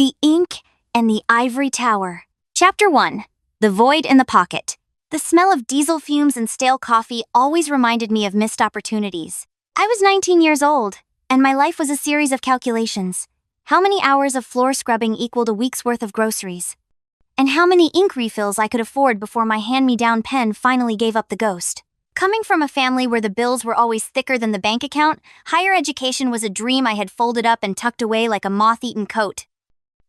The Ink and the Ivory Tower. Chapter 1. The Void in the Pocket. The smell of diesel fumes and stale coffee always reminded me of missed opportunities. I was 19 years old, and my life was a series of calculations. How many hours of floor scrubbing equaled a week's worth of groceries? And how many ink refills I could afford before my hand-me-down pen finally gave up the ghost? Coming from a family where the bills were always thicker than the bank account, higher education was a dream I had folded up and tucked away like a moth-eaten coat.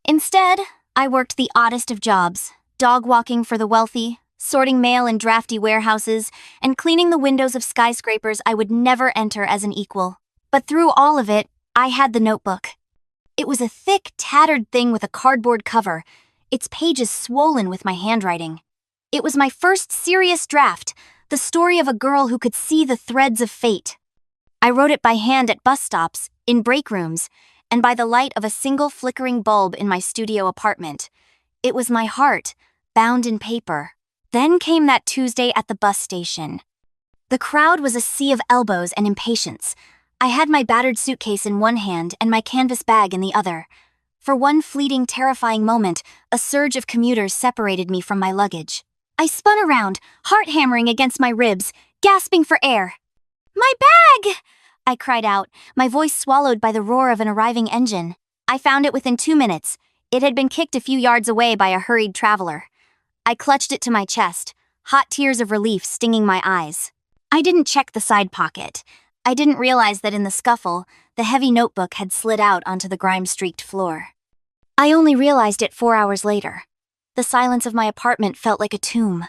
Instead, I worked the oddest of jobs, dog walking for the wealthy, sorting mail in drafty warehouses, and cleaning the windows of skyscrapers I would never enter as an equal. But through all of it, I had the notebook. It was a thick, tattered thing with a cardboard cover, its pages swollen with my handwriting. It was my first serious draft, the story of a girl who could see the threads of fate. I wrote it by hand at bus stops, in break rooms, and by the light of a single flickering bulb in my studio apartment. It was my heart, bound in paper. Then came that Tuesday at the bus station. The crowd was a sea of elbows and impatience. I had my battered suitcase in one hand and my canvas bag in the other. For one fleeting, terrifying moment, a surge of commuters separated me from my luggage. I spun around, heart hammering against my ribs, gasping for air. "My bag!" I cried out, my voice swallowed by the roar of an arriving engine. I found it within 2 minutes. It had been kicked a few yards away by a hurried traveler. I clutched it to my chest, hot tears of relief stinging my eyes. I didn't check the side pocket. I didn't realize that in the scuffle, the heavy notebook had slid out onto the grime-streaked floor. I only realized it 4 hours later. The silence of my apartment felt like a tomb.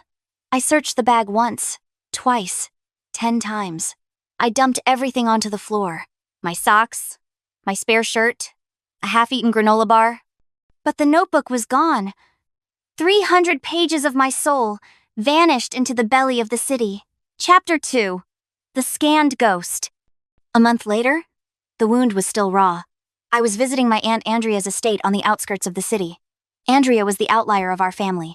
I searched the bag once, twice, 10 times. I dumped everything onto the floor. My socks, my spare shirt, a half-eaten granola bar. But the notebook was gone. 300 pages of my soul vanished into the belly of the city. Chapter 2. The Scanned Ghost. A month later, the wound was still raw. I was visiting my Aunt Andrea's estate on the outskirts of the city. Andrea was the outlier of our family.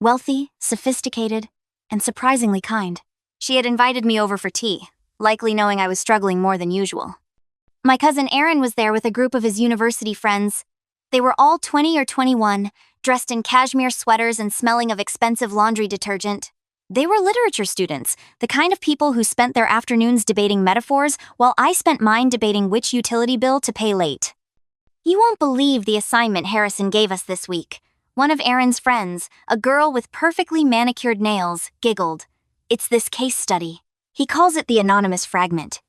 Wealthy, sophisticated, and surprisingly kind. She had invited me over for tea, likely knowing I was struggling more than usual. My cousin Aaron was there with a group of his university friends. They were all 20 or 21, dressed in cashmere sweaters and smelling of expensive laundry detergent. They were literature students, the kind of people who spent their afternoons debating metaphors while I spent mine debating which utility bill to pay late. You won't believe the assignment Harrison gave us this week. One of Aaron's friends, a girl with perfectly manicured nails, giggled. It's this case study. He calls it the Anonymous Fragment.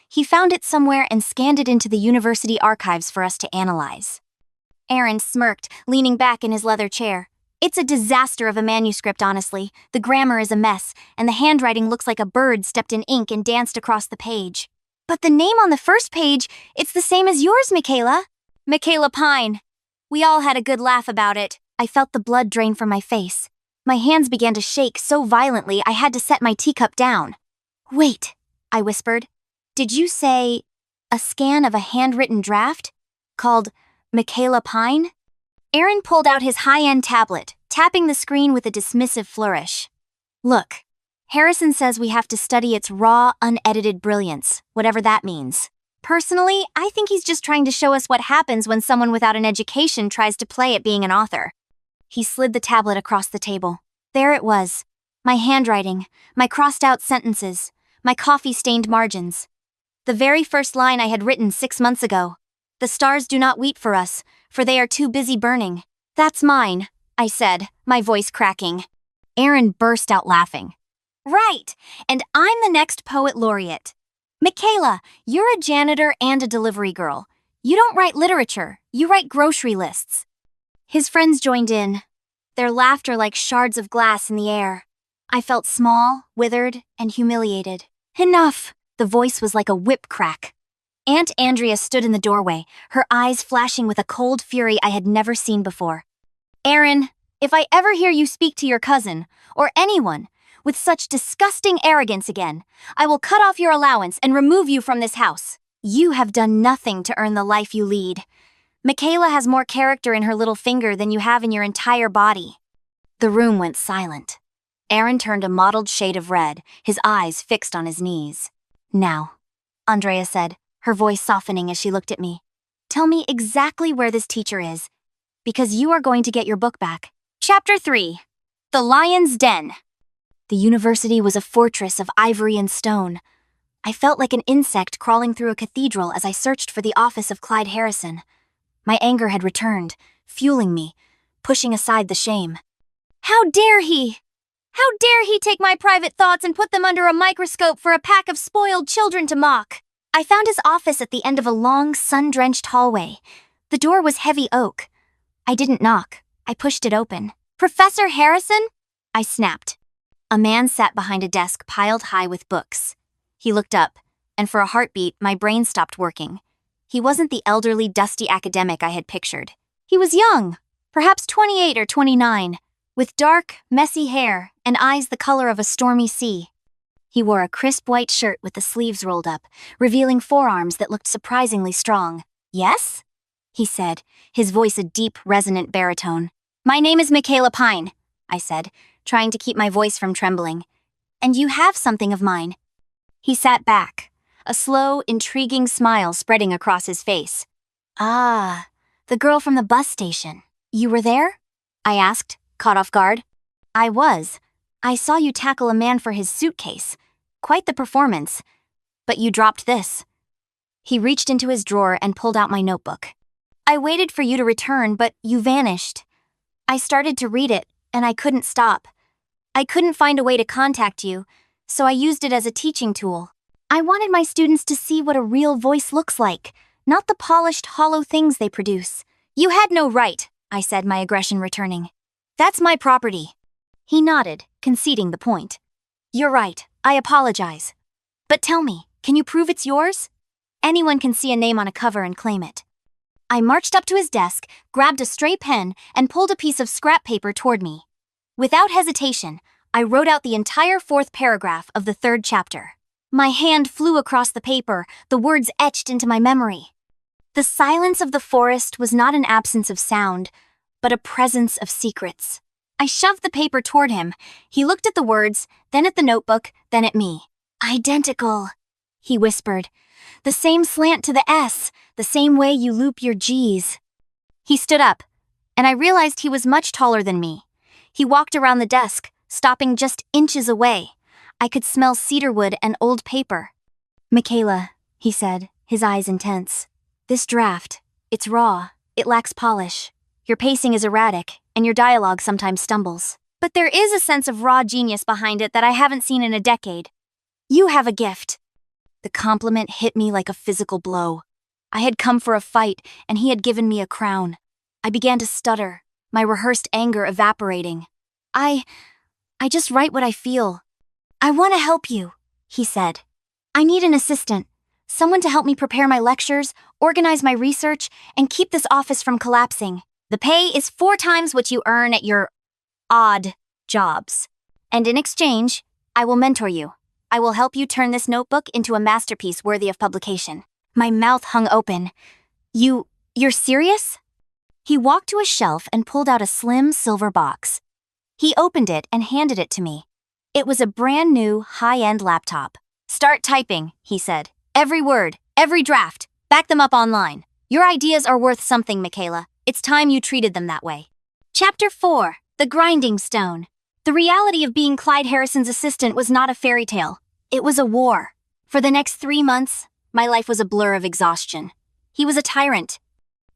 He found it somewhere and scanned it into the university archives for us to analyze. Aaron smirked, leaning back in his leather chair. It's a disaster of a manuscript, honestly. The grammar is a mess, and the handwriting looks like a bird stepped in ink and danced across the page. But the name on the first page, it's the same as yours, Michaella. Michaella Pyne. We all had a good laugh about it. I felt the blood drain from my face. My hands began to shake so violently I had to set my teacup down. "Wait," I whispered. "Did you say a scan of a handwritten draft? Called Michaella Pyne?" Aaron pulled out his high-end tablet, tapping the screen with a dismissive flourish. "Look, Harrison says we have to study its raw, unedited brilliance, whatever that means. Personally, I think he's just trying to show us what happens when someone without an education tries to play at being an author." He slid the tablet across the table. There it was. My handwriting, my crossed-out sentences, my coffee-stained margins. The very first line I had written 6 months ago. "The stars do not weep for us, for they are too busy burning." "That's mine," I said, my voice cracking. Aaron burst out laughing. "Right, and I'm the next poet laureate. Michaella, you're a janitor and a delivery girl. You don't write literature, you write grocery lists." His friends joined in, their laughter like shards of glass in the air. I felt small, withered, and humiliated. "Enough!" The voice was like a whip crack. Aunt Andrea stood in the doorway, her eyes flashing with a cold fury I had never seen before. "Aaron, if I ever hear you speak to your cousin, or anyone, with such disgusting arrogance again, I will cut off your allowance and remove you from this house. You have done nothing to earn the life you lead. Michaella has more character in her little finger than you have in your entire body." The room went silent. Aaron turned a mottled shade of red, his eyes fixed on his knees. "Now," Andrea said, her voice softening as she looked at me, "tell me exactly where this teacher is. because you are going to get your book back. Chapter 3. The Lion's Den. The university was a fortress of ivory and stone. I felt like an insect crawling through a cathedral as I searched for the office of Clyde Harrison. My anger had returned, fueling me, pushing aside the shame. How dare he! How dare he take my private thoughts and put them under a microscope for a pack of spoiled children to mock? I found his office at the end of a long, sun-drenched hallway. The door was heavy oak. I didn't knock. I pushed it open. Professor Harrison? I snapped. A man sat behind a desk piled high with books. He looked up, and for a heartbeat, my brain stopped working. He wasn't the elderly, dusty academic I had pictured. He was young, perhaps 28 or 29, with dark, messy hair and eyes the color of a stormy sea. He wore a crisp white shirt with the sleeves rolled up, revealing forearms that looked surprisingly strong. Yes? He said, his voice a deep, resonant baritone. My name is Michaella Pyne, I said, trying to keep my voice from trembling. And you have something of mine. He sat back, a slow, intriguing smile spreading across his face. Ah, the girl from the bus station. You were there? I asked, caught off guard. I was. I saw you tackle a man for his suitcase. Quite the performance. But you dropped this. He reached into his drawer and pulled out my notebook. I waited for you to return, but you vanished. I started to read it, and I couldn't stop. I couldn't find a way to contact you, so I used it as a teaching tool. I wanted my students to see what a real voice looks like, not the polished, hollow things they produce. You had no right, I said, my aggression returning. That's my property. He nodded, conceding the point. You're right, I apologize. But tell me, can you prove it's yours? Anyone can see a name on a cover and claim it. I marched up to his desk, grabbed a stray pen, and pulled a piece of scrap paper toward me. Without hesitation, I wrote out the entire 4th paragraph of the 3rd chapter. My hand flew across the paper, the words etched into my memory. The silence of the forest was not an absence of sound, but a presence of secrets. I shoved the paper toward him. He looked at the words, then at the notebook, then at me. Identical, he whispered. The same slant to the S, the same way you loop your G's. He stood up, and I realized he was much taller than me. He walked around the desk, stopping just inches away. I could smell cedarwood and old paper. Michaella, he said, his eyes intense. This draft, it's raw, it lacks polish. Your pacing is erratic, and your dialogue sometimes stumbles. But there is a sense of raw genius behind it that I haven't seen in a decade. You have a gift. The compliment hit me like a physical blow. I had come for a fight, and he had given me a crown. I began to stutter, my rehearsed anger evaporating. I just write what I feel. I want to help you, he said. I need an assistant, someone to help me prepare my lectures, organize my research, and keep this office from collapsing. The pay is 4 times what you earn at your odd jobs. And in exchange, I will mentor you. I will help you turn this notebook into a masterpiece worthy of publication. My mouth hung open. You're serious? He walked to a shelf and pulled out a slim silver box. He opened it and handed it to me. It was a brand new, high-end laptop. Start typing, he said. Every word, every draft, back them up online. Your ideas are worth something, Michaella. It's time you treated them that way. Chapter 4. The Grinding Stone. The reality of being Clyde Harrison's assistant was not a fairy tale. It was a war. For the next 3 months, my life was a blur of exhaustion. He was a tyrant.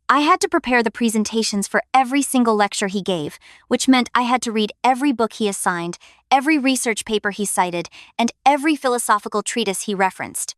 I had to prepare the presentations for every single lecture he gave, which meant I had to read every book he assigned, every research paper he cited, and every philosophical treatise he referenced.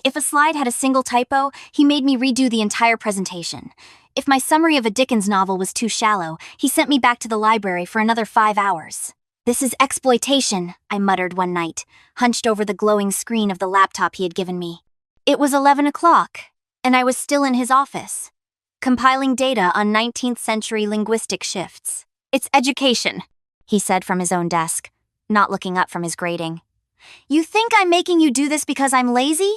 If a slide had a single typo, he made me redo the entire presentation. If my summary of a Dickens novel was too shallow, he sent me back to the library for another 5 hours. This is exploitation, I muttered one night, hunched over the glowing screen of the laptop he had given me. It was 11 o'clock, and I was still in his office, compiling data on 19th century linguistic shifts. It's education, he said from his own desk, not looking up from his grating. You think I'm making you do this because I'm lazy?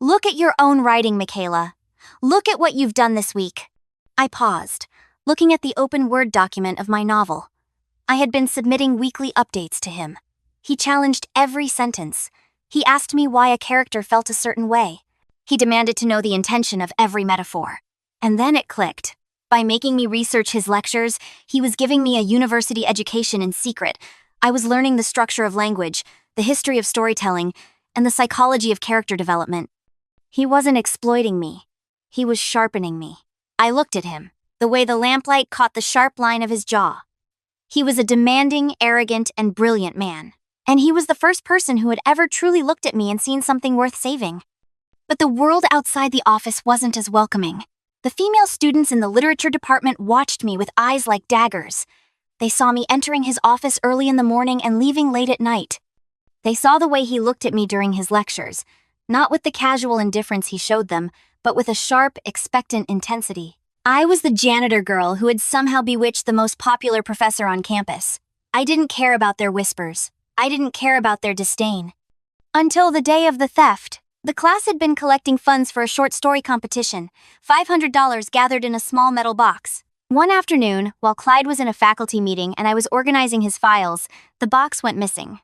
Look at your own writing, Michaella. Look at what you've done this week. I paused, looking at the open Word document of my novel. I had been submitting weekly updates to him. He challenged every sentence. He asked me why a character felt a certain way. He demanded to know the intention of every metaphor. And then it clicked. By making me research his lectures, he was giving me a university education in secret. I was learning the structure of language, the history of storytelling, and the psychology of character development. He wasn't exploiting me. He was sharpening me. I looked at him, the way the lamplight caught the sharp line of his jaw. He was a demanding, arrogant, and brilliant man. And he was the first person who had ever truly looked at me and seen something worth saving. But the world outside the office wasn't as welcoming. The female students in the literature department watched me with eyes like daggers. They saw me entering his office early in the morning and leaving late at night. They saw the way he looked at me during his lectures, not with the casual indifference he showed them, but with a sharp, expectant intensity. I was the janitor girl who had somehow bewitched the most popular professor on campus. I didn't care about their whispers. I didn't care about their disdain. Until the day of the theft. The class had been collecting funds for a short story competition, $500 gathered in a small metal box. One afternoon, while Clyde was in a faculty meeting and I was organizing his files, the box went missing.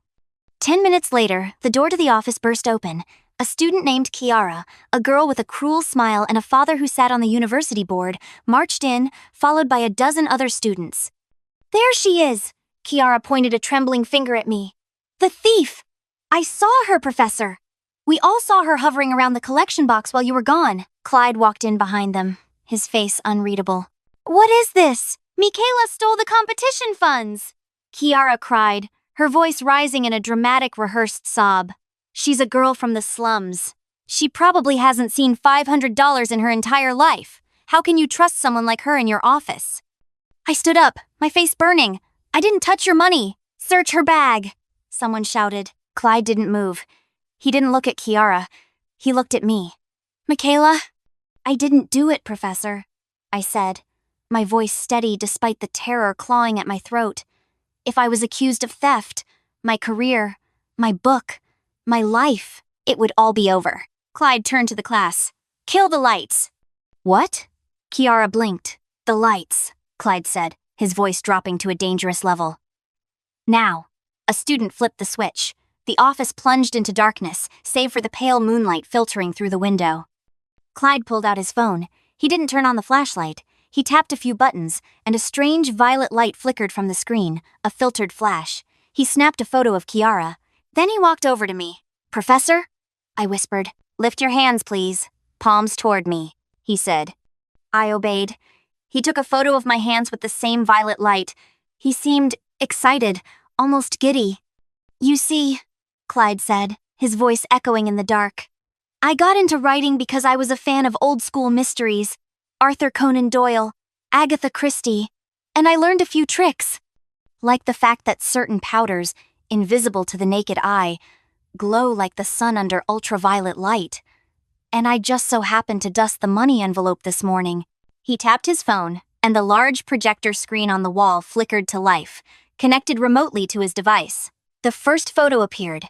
10 minutes later, the door to the office burst open. A student named Kiara, a girl with a cruel smile and a father who sat on the university board, marched in, followed by a dozen other students. "There she is!" Kiara pointed a trembling finger at me. "The thief! I saw her, Professor! We all saw her hovering around the collection box while you were gone." Clyde walked in behind them, his face unreadable. "What is this? Michaella stole the competition funds!" Kiara cried, her voice rising in a dramatic, rehearsed sob. "She's a girl from the slums. She probably hasn't seen $500 in her entire life. How can you trust someone like her in your office?" I stood up, my face burning. "I didn't touch your money. Search her bag," someone shouted. Clyde didn't move. He didn't look at Kiara. He looked at me. "Michaella?" "I didn't do it, Professor," I said, my voice steady despite the terror clawing at my throat. If I was accused of theft, my career, my book, my life, it would all be over. Clyde turned to the class. "Kill the lights." "What?" Kiara blinked. "The lights," Clyde said, his voice dropping to a dangerous level. Now. A student flipped the switch. The office plunged into darkness, save for the pale moonlight filtering through the window. Clyde pulled out his phone. He didn't turn on the flashlight. He tapped a few buttons, and a strange violet light flickered from the screen, a filtered flash. He snapped a photo of Kiara. Then he walked over to me. "Professor?" I whispered. "Lift your hands, please. Palms toward me," he said. I obeyed. He took a photo of my hands with the same violet light. He seemed excited, almost giddy. "You see," Clyde said, his voice echoing in the dark, "I got into writing because I was a fan of old-school mysteries, Arthur Conan Doyle, Agatha Christie, and I learned a few tricks. Like the fact that certain powders, invisible to the naked eye, glow like the sun under ultraviolet light. And I just so happened to dust the money envelope this morning." He tapped his phone, and the large projector screen on the wall flickered to life, connected remotely to his device. The first photo appeared.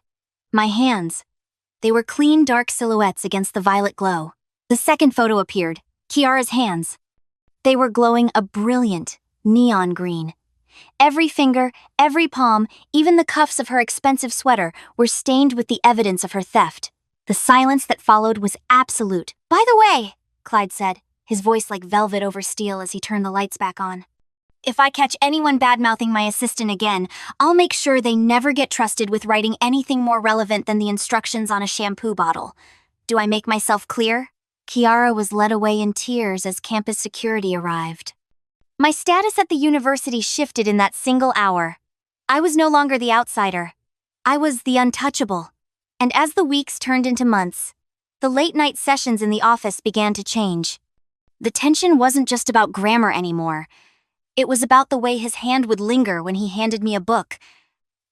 My hands. They were clean, dark silhouettes against the violet glow. The second photo appeared. Kiara's hands. They were glowing a brilliant, neon green. Every finger, every palm, even the cuffs of her expensive sweater were stained with the evidence of her theft. The silence that followed was absolute. "By the way," Clyde said, his voice like velvet over steel as he turned the lights back on, "if I catch anyone bad-mouthing my assistant again, I'll make sure they never get trusted with writing anything more relevant than the instructions on a shampoo bottle. Do I make myself clear?" Kiara was led away in tears as campus security arrived. My status at the university shifted in that single hour. I was no longer the outsider. I was the untouchable. And as the weeks turned into months, the late-night sessions in the office began to change. The tension wasn't just about grammar anymore. It was about the way his hand would linger when he handed me a book,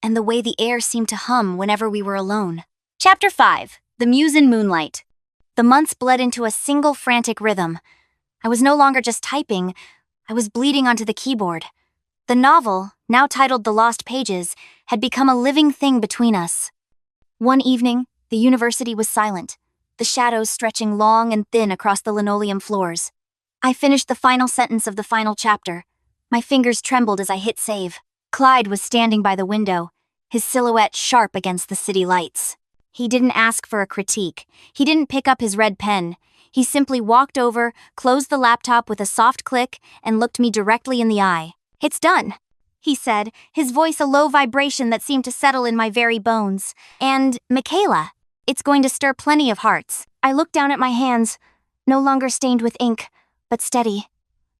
and the way the air seemed to hum whenever we were alone. Chapter 5. The Muse in Moonlight. The months bled into a single frantic rhythm. I was no longer just typing, I was bleeding onto the keyboard. The novel, now titled The Lost Pages, had become a living thing between us. One evening, the university was silent, the shadows stretching long and thin across the linoleum floors. I finished the final sentence of the final chapter. My fingers trembled as I hit save. Clyde was standing by the window, his silhouette sharp against the city lights. He didn't ask for a critique. He didn't pick up his red pen. He simply walked over, closed the laptop with a soft click, and looked me directly in the eye. "It's done," he said, his voice a low vibration that seemed to settle in my very bones. "And, Michaella, it's going to stir plenty of hearts." I looked down at my hands, no longer stained with ink, but steady.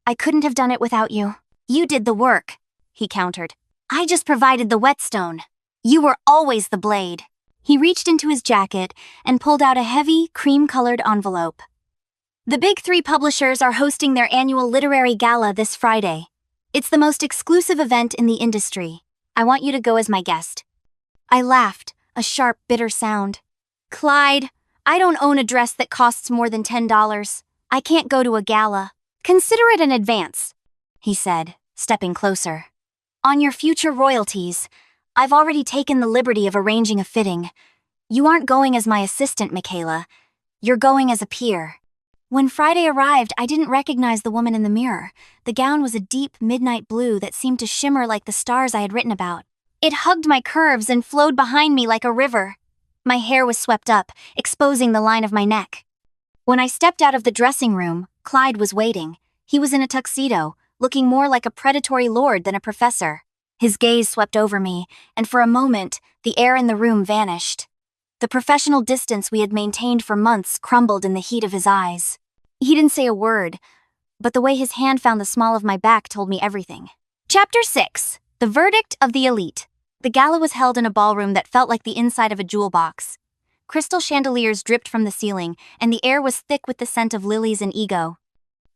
"I couldn't have done it without you." "You did the work," he countered. "I just provided the whetstone. You were always the blade." He reached into his jacket and pulled out a heavy, cream-colored envelope. "The big three publishers are hosting their annual literary gala this Friday. It's the most exclusive event in the industry. I want you to go as my guest." I laughed, a sharp, bitter sound. "Clyde, I don't own a dress that costs more than $10. I can't go to a gala." "Consider it an advance," he said, stepping closer. "On your future royalties, I've already taken the liberty of arranging a fitting. You aren't going as my assistant, Michaella. You're going as a peer." When Friday arrived, I didn't recognize the woman in the mirror. The gown was a deep midnight blue that seemed to shimmer like the stars I had written about. It hugged my curves and flowed behind me like a river. My hair was swept up, exposing the line of my neck. When I stepped out of the dressing room, Clyde was waiting. He was in a tuxedo, looking more like a predatory lord than a professor. His gaze swept over me, and for a moment, the air in the room vanished. The professional distance we had maintained for months crumbled in the heat of his eyes. He didn't say a word, but the way his hand found the small of my back told me everything. Chapter 6. The Verdict of the Elite. The gala was held in a ballroom that felt like the inside of a jewel box. Crystal chandeliers dripped from the ceiling, and the air was thick with the scent of lilies and ego.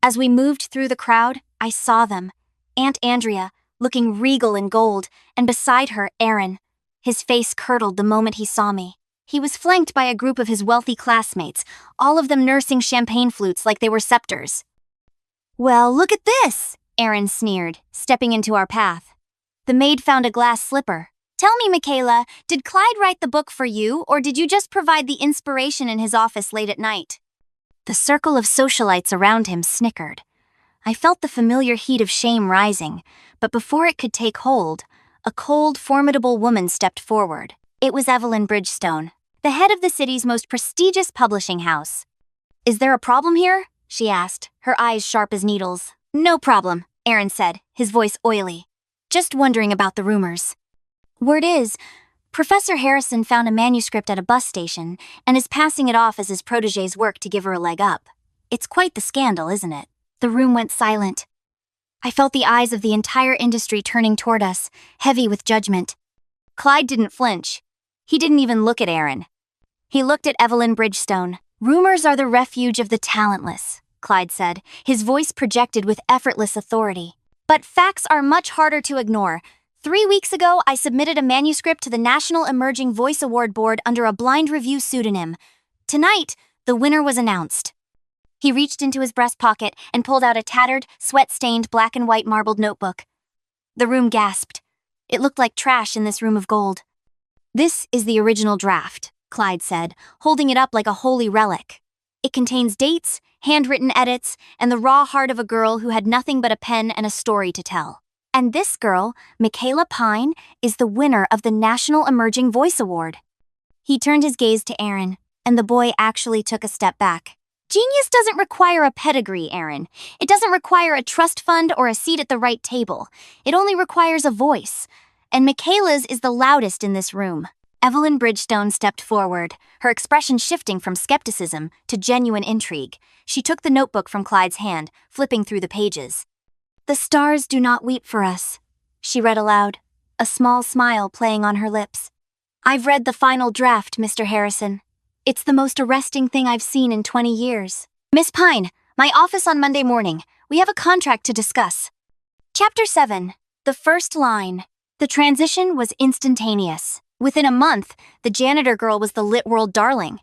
As we moved through the crowd, I saw them. Aunt Andrea, looking regal in gold, and beside her, Aaron. His face curdled the moment he saw me. He was flanked by a group of his wealthy classmates, all of them nursing champagne flutes like they were scepters. "Well, look at this," Aaron sneered, stepping into our path. The maid found a glass slipper. "Tell me, Michaella, did Clyde write the book for you, or did you just provide the inspiration in his office late at night?" The circle of socialites around him snickered. I felt the familiar heat of shame rising, but before it could take hold, a cold, formidable woman stepped forward. It was Evelyn Bridgestone, the head of the city's most prestigious publishing house. "Is there a problem here?" she asked, her eyes sharp as needles. "No problem," Aaron said, his voice oily. "Just wondering about the rumors." "Word is, Professor Harrison found a manuscript at a bus station and is passing it off as his protégé's work to give her a leg up. It's quite the scandal, isn't it?" The room went silent. I felt the eyes of the entire industry turning toward us, heavy with judgment. Clyde didn't flinch. He didn't even look at Aaron. He looked at Evelyn Bridgestone. "Rumors are the refuge of the talentless," Clyde said, his voice projected with effortless authority. "But facts are much harder to ignore. 3 weeks ago, I submitted a manuscript to the National Emerging Voice Award Board under a blind review pseudonym. Tonight, the winner was announced." He reached into his breast pocket and pulled out a tattered, sweat-stained black and white marbled notebook. The room gasped. It looked like trash in this room of gold. "This is the original draft," Clyde said, holding it up like a holy relic. "It contains dates, handwritten edits, and the raw heart of a girl who had nothing but a pen and a story to tell. And this girl, Michaella Pyne, is the winner of the National Emerging Voice Award." He turned his gaze to Aaron, and the boy actually took a step back. "Genius doesn't require a pedigree, Aaron. It doesn't require a trust fund or a seat at the right table. It only requires a voice. And Michaela's is the loudest in this room." Evelyn Bridgestone stepped forward, her expression shifting from skepticism to genuine intrigue. She took the notebook from Clyde's hand, flipping through the pages. "The stars do not weep for us," she read aloud, a small smile playing on her lips. "I've read the final draft, Mr. Harrison. It's the most arresting thing I've seen in 20 years. Miss Pyne, my office on Monday morning. We have a contract to discuss." Chapter 7. The First Line. The transition was instantaneous. Within a month, the janitor girl was the lit world darling.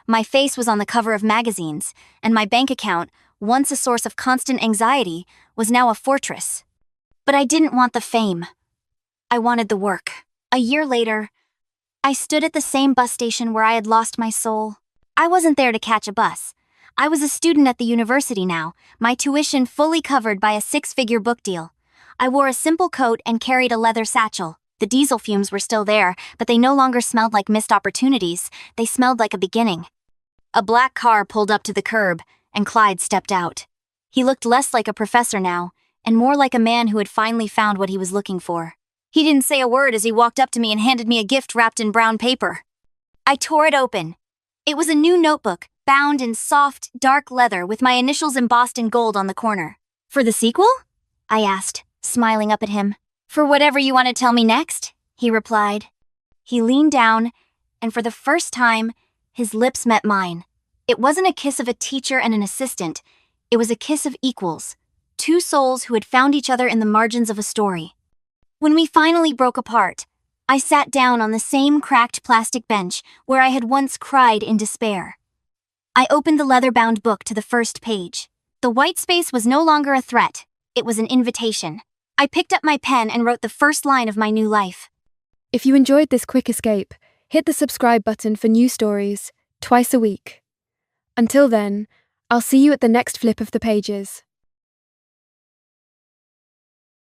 My face was on the cover of magazines, and my bank account, once a source of constant anxiety, was now a fortress. But I didn't want the fame. I wanted the work. A year later, I stood at the same bus station where I had lost my soul. I wasn't there to catch a bus. I was a student at the university now, my tuition fully covered by a 6-figure book deal. I wore a simple coat and carried a leather satchel. The diesel fumes were still there, but they no longer smelled like missed opportunities. They smelled like a beginning. A black car pulled up to the curb, and Clyde stepped out. He looked less like a professor now, and more like a man who had finally found what he was looking for. He didn't say a word as he walked up to me and handed me a gift wrapped in brown paper. I tore it open. It was a new notebook, bound in soft, dark leather with my initials embossed in gold on the corner. "For the sequel?" I asked, smiling up at him. "For whatever you want to tell me next," he replied. He leaned down, and for the first time, his lips met mine. It wasn't a kiss of a teacher and an assistant. It was a kiss of equals, two souls who had found each other in the margins of a story. When we finally broke apart, I sat down on the same cracked plastic bench where I had once cried in despair. I opened the leather-bound book to the first page. The white space was no longer a threat. It was an invitation. I picked up my pen and wrote the first line of my new life. If you enjoyed this quick escape, hit the subscribe button for new stories twice a week. Until then, I'll see you at the next flip of the pages.